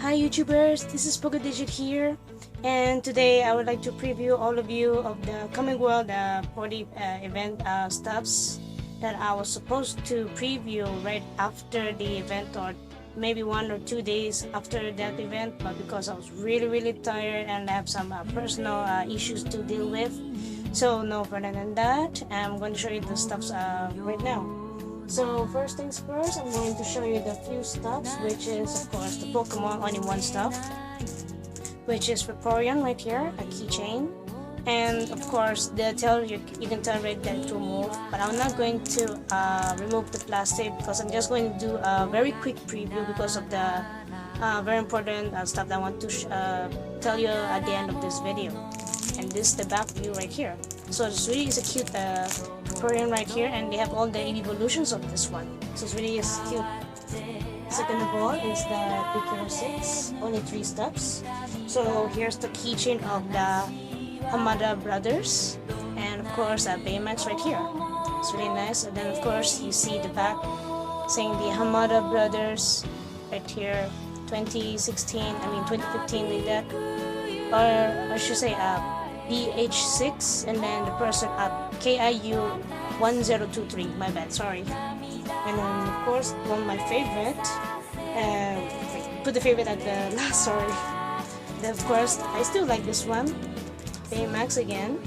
Hi YouTubers, this is Pokediged here, and today I would like to preview all of you of the coming world party event stuffs that I was supposed to preview right after the event, or maybe 1 or 2 days after that event, but because I was really tired and I have some personal issues to deal with, so no further than that, I'm going to show you the stuffs right now. So first things first, I'm going to show you the few stuffs, which is of course the Pokemon only one stuff, which is Vaporeon right here, a keychain, and of course the tail you can tell right there to remove, but I'm not going to remove the plastic because I'm just going to do a very quick preview because of the very important stuff that I want to tell you at the end of this video. And this is the back view right here. So this really is a cute Vaporeon right here, and they have all the evolutions of this one. So it's really is cute. Second of all is the Pikachu 6, only 3 steps. So here's the keychain of the Hamada brothers, and of course Baymax right here. It's really nice. And then of course you see the back saying the Hamada brothers right here, 2015 like that, or I should say BH6, and then the person KIU 1023, my bad, sorry. And then of course one of my favorite, put the favorite at the last, sorry. Then of course I still like this one, Baymax again.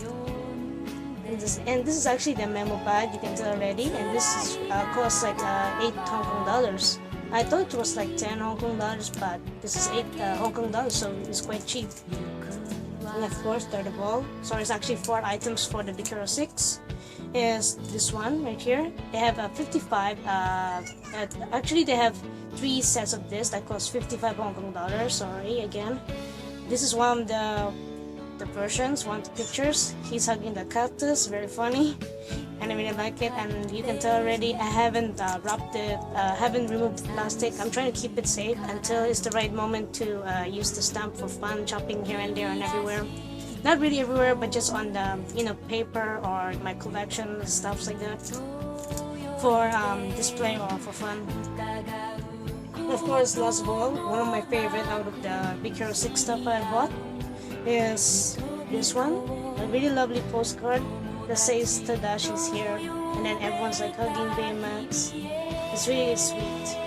And this is actually the memo pad, you can tell already, and this is, costs like 8 Hong Kong dollars. I thought it was like 10 Hong Kong dollars, but this is 8 Hong Kong dollars, so it's quite cheap. And of course, third of all, so it's actually 4 items for the Pikachu 6, is this one right here. They have a 55, actually they have 3 sets of this that cost 55 Hong Kong dollars, sorry again. This is one of the versions, one of the pictures. He's hugging the cactus, very funny, and I really like it. And you can tell already I haven't wrapped it, haven't removed the plastic. I'm trying to keep it safe until it's the right moment to use the stamp for fun, chopping here and there and everywhere. Not really everywhere, but just on the paper or my collection, stuff like that, for display or for fun. And of course, last of all, one of my favorite out of the Pikachu 6 stuff I bought is this one, a really lovely postcard that says Tadashi's here, and then everyone's like hugging Baymax. It's really sweet.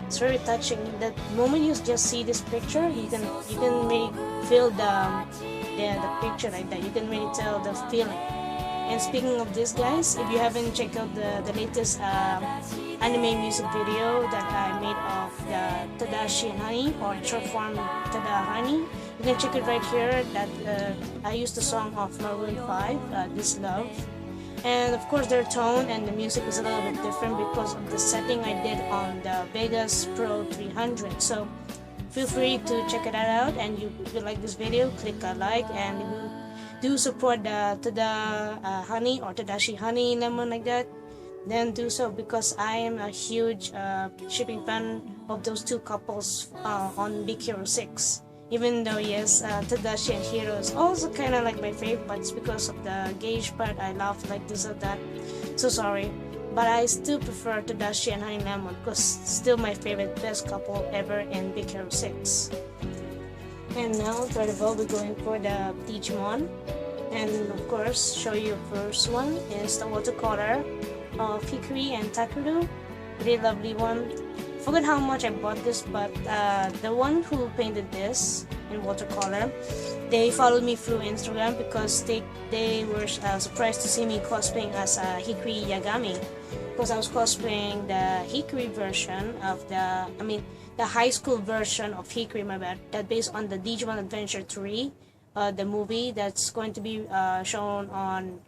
It's very touching. The moment you just see this picture, you can really feel the picture like that. You can really tell the feeling. And speaking of this, guys, if you haven't checked out the latest anime music video that I made of the Tadashi and Honey, or short form TadaHoney, you can check it right here. That I used the song of Maroon 5, This Love. And of course their tone and the music is a little bit different because of the setting I did on the Vegas Pro 300. So feel free to check it out, and if you like this video, click a like, and if you do support the TadaHoney or Tadashi Honey lemon like that, then do so, because I am a huge shipping fan of those two couples on Pikachu 6. Even though yes, Tadashi and Hiro is also kind of like my favorite, but it's because of the gauge part I love like this or that. So sorry, but I still prefer Tadashi and Honey Lemon because still my favorite, best couple ever in Pikachu 6. And now, third of all, we're going for the Digimon, and of course, show you first one is the watercolor of Hikari and Takeru. Really lovely one. Forgot how much I bought this, but the one who painted this in watercolor, they followed me through Instagram because they were surprised to see me cosplaying as Hikari Yagami, because I was cosplaying the Hikari version of the high school version of Hikari, my bad, that based on the Digimon Adventure 3, the movie that's going to be shown on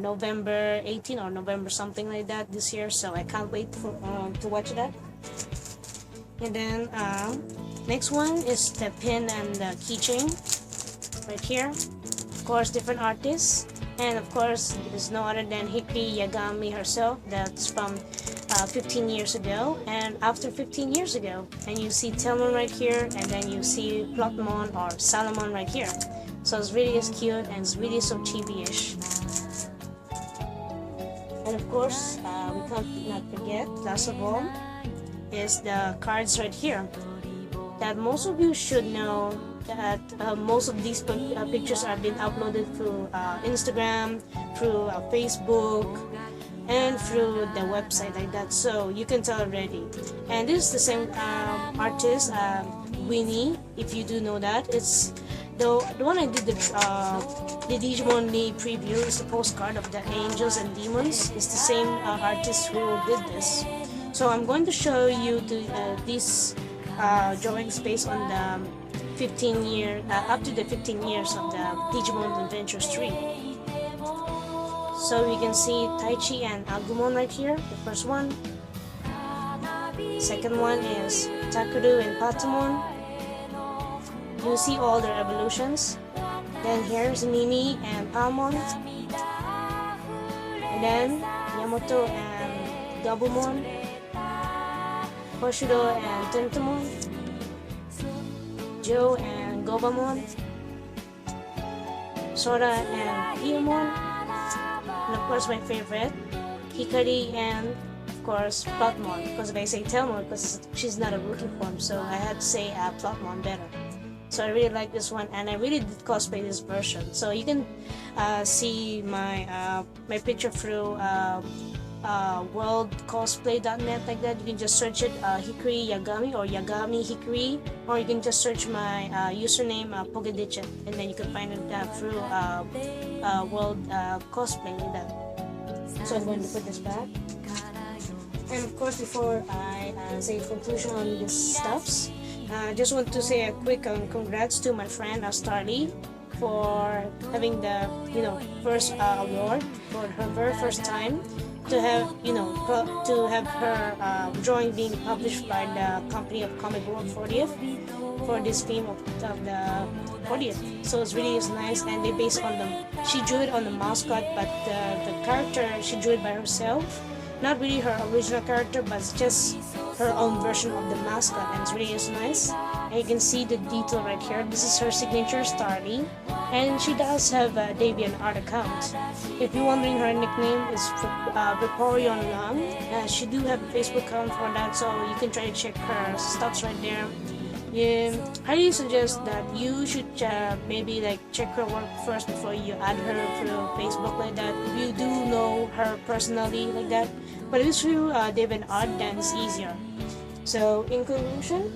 November 18 or November something like that this year, so I can't wait to watch that. And then next one is the pin and the keychain right here. Of course, different artists, and of course there's no other than Hikari Yagami herself. That's from 15 years ago, and after 15 years ago, and you see Telmon right here, and then you see Plotmon or Salomon right here. So it's really is cute, and it's really so chibi-ish. And of course, we can't not forget, last of all, is the cards right here. that most of you should know that most of these pictures are being uploaded through Instagram, through Facebook, and through the website like that, so you can tell already. And this is the same artist, Winnie, if you do know that. It's the one I did the Digimon Knee preview is the postcard of the angels and demons. It's the same artist who did this. So I'm going to show you these drawings based on the 15 year up to the 15 years of the Digimon Adventures 3. So we can see Taichi and Agumon right here, the first one. Second one is Takuru and Patamon. You see all their evolutions. Then here's Mimi and Palmon. And then Yamato and Gabumon. Hoshido and Tentomon. Joe and Gobamon. Sora and Piamon. And of course my favorite, Hikari and of course Plotmon, because if I say Telmon because she's not a rookie form, so I had to say Plotmon better. So I really like this one, and I really did cosplay this version. So you can see my my picture through worldcosplay.net like that. You can just search it Hikari Yagami or Yagami Hikari, or you can just search my username Pokediged, and then you can find it through world cosplay like that. So I'm going to put this back. And of course, before I say conclusion on these stuffs, I just want to say a quick congrats to my friend Starly for having the first award for her very first time to have to have her drawing being published by the company of Comic World 40th for this theme of the 40th. So it's really nice, and they based on she drew it on the mascot, but the character she drew it by herself. Not really her original character, but it's just her own version of the mascot, and it's really nice. And you can see the detail right here. This is her signature, Starly, and she does have a Deviant art account. If you're wondering, her nickname is Vaporeon Lang. She do have a Facebook account for that, so you can try to check her stuffs right there. Yeah, I highly suggest that you should maybe check her work first before you add her through Facebook like that. If you do know her personally like that, but if it's through Deviant art, then it's easier. So in conclusion,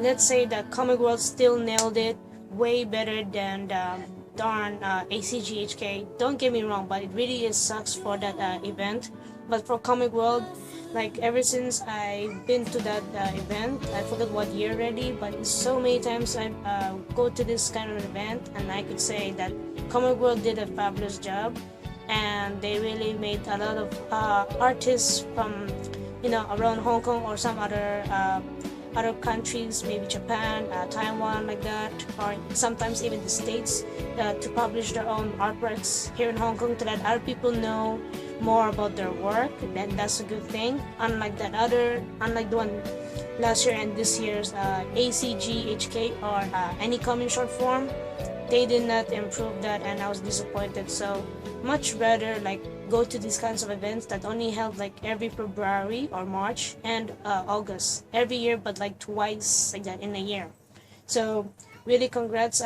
let's say that Comic World still nailed it way better than the darn ACGHK. Don't get me wrong, but it really sucks for that event. But for Comic World, ever since I've been to that event, I forgot what year already, but so many times I go to this kind of event, and I could say that Comic World did a fabulous job, and they really made a lot of artists from around Hong Kong or some other countries, maybe Japan, Taiwan like that, or sometimes even the States, to publish their own artworks here in Hong Kong to let other people know more about their work. Then that's a good thing. Unlike the one last year and this year's ACGHK or any common short form, they did not improve that, and I was disappointed. So much rather go to these kinds of events that only held every February or March and August every year, but twice like that in a year. So really congrats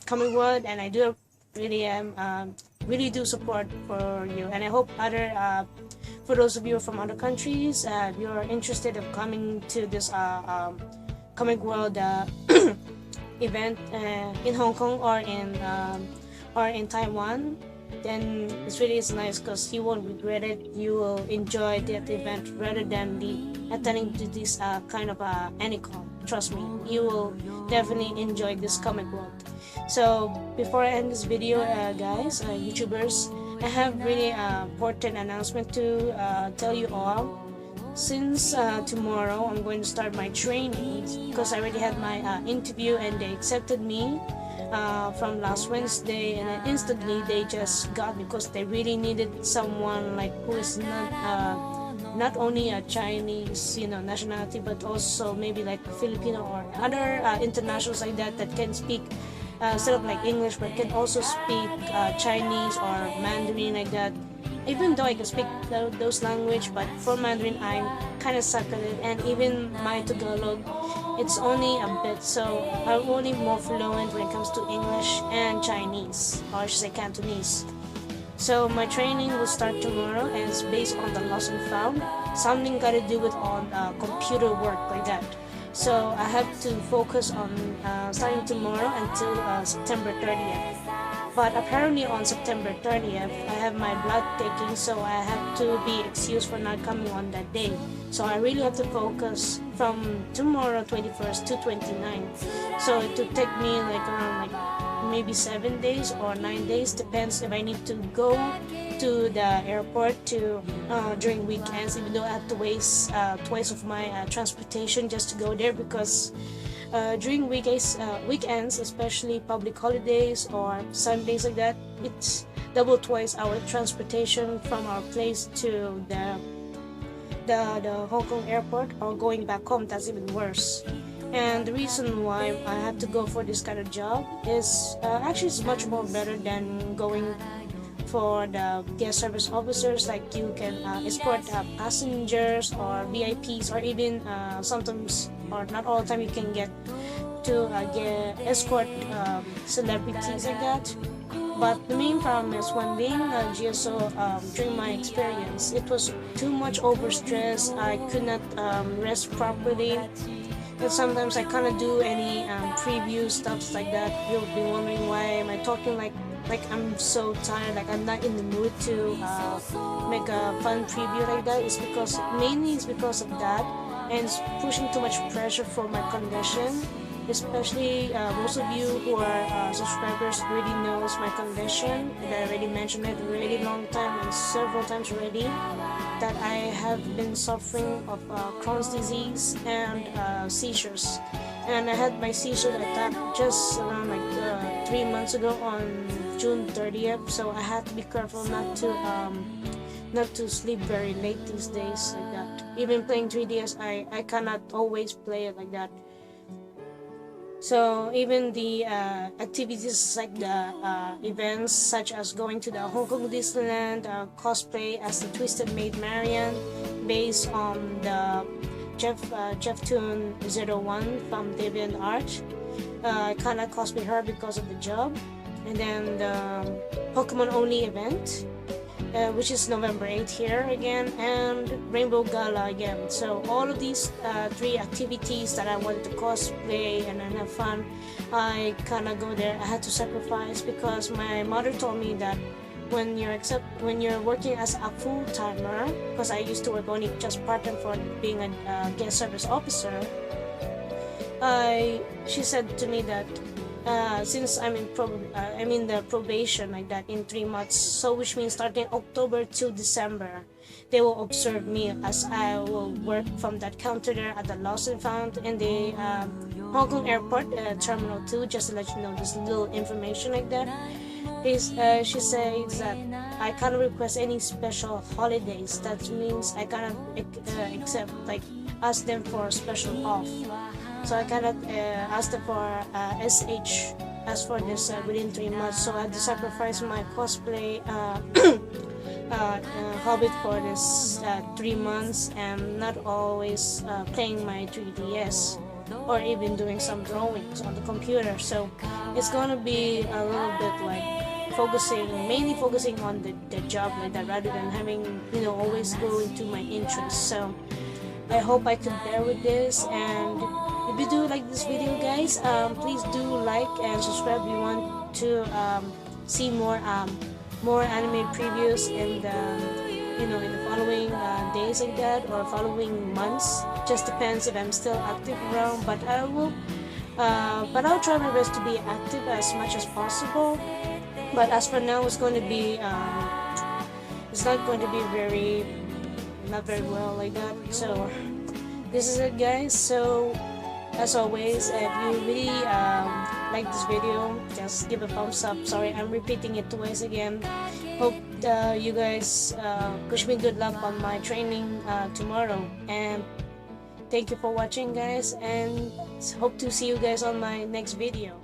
Comic World, and I do really do support for you, and I hope for those of you from other countries, if you're interested in coming to this Comic World event in Hong Kong or in Taiwan, then it's really nice because you won't regret it. You will enjoy that event rather than attending to this kind of Anycon. Trust me, you will definitely enjoy this Comic World. So before I end this video, guys, YouTubers, I have really important announcement to tell you all. Since tomorrow I'm going to start my training, because I already had my interview and they accepted me from last Wednesday, and then instantly they just got me because they really needed someone who is not only a Chinese nationality, but also maybe Filipino or other internationals like that can speak instead of English, but can also speak Chinese or Mandarin like that. even though I can speak those language, but for Mandarin I'm kind of suck at it, and even my Tagalog, it's only a bit, so I'm only more fluent when it comes to English and Chinese, or I should say Cantonese. So my training will start tomorrow, and it's based on the lost and found, something got to do with on computer work like that. So I have to focus on starting tomorrow until September 30th. But apparently on September 30th, I have my blood taking, so I have to be excused for not coming on that day. So I really have to focus from tomorrow 21st to 29th. So it will take me like around like maybe 7 days or 9 days, depends if I need to go to the airport to during weekends, even though I have to waste twice of my transportation just to go there, because during weekends, especially public holidays or Sundays like that, it's double twice our transportation from our place to the Hong Kong airport, or going back home. That's even worse. And the reason why I have to go for this kind of job is actually it's much more better than going for the guest service officers. Like you can escort passengers or VIPs, or even sometimes, or not all the time, you can get to escort celebrities like that. But the main problem is when being a GSO, during my experience, it was too much overstress. I could not rest properly. And sometimes I cannot do any preview stuff like that. You'll be wondering why am I talking like I'm so tired, like I'm not in the mood to make a fun preview like that. It's because mainly it's because of that, and it's pushing too much pressure for my condition. Especially most of you who are subscribers already knows my condition. I already mentioned it a really long time and several times already, that I have been suffering of Crohn's disease and seizures. And I had my seizure attack just around like 3 months ago on June 30th. So I had to be careful not to sleep very late these days like that. Even playing 3DS, I cannot always play it like that. So even the activities like the events such as going to the Hong Kong Disneyland, cosplay as the Twisted Maid Marian based on the Jeff Toon 01 from DeviantArt. I cannot cosplay her because of the job. And then the Pokemon Only event, which is November 8th here again, and Rainbow Gala again. So all of these 3 activities that I wanted to cosplay and then have fun, I kinda go there. I had to sacrifice because my mother told me that when you're working as a full-timer, because I used to work only just part-time for being a guest service officer, she said to me that since I'm in the probation like that in 3 months, so which means starting October to December, they will observe me as I will work from that counter there at the Lost and Found in the Hong Kong Airport, Terminal 2, just to let you know this little information like that. She says that I can't request any special holidays. That means I cannot accept, like, ask them for special off. So I cannot ask them for SH as for this within 3 months. So I had to sacrifice my cosplay hobby for this 3 months, and not always playing my 3DS or even doing some drawings on the computer. So it's gonna be a little bit like mainly focusing on the job like that, rather than having always go into my interests. So I hope I can bear with this, and if you do like this video, guys, please do like and subscribe if you want to see more anime previews in the in the following days like that, or following months. Just depends if I'm still active around, but I'll try my best to be active as much as possible. But as for now, it's going to be it's not going to be not very well like that. So this is it, guys. So as always, if you really like this video, just give a thumbs up. Sorry, I'm repeating it twice again. Hope you guys wish me good luck on my training tomorrow, and thank you for watching, guys, and hope to see you guys on my next video.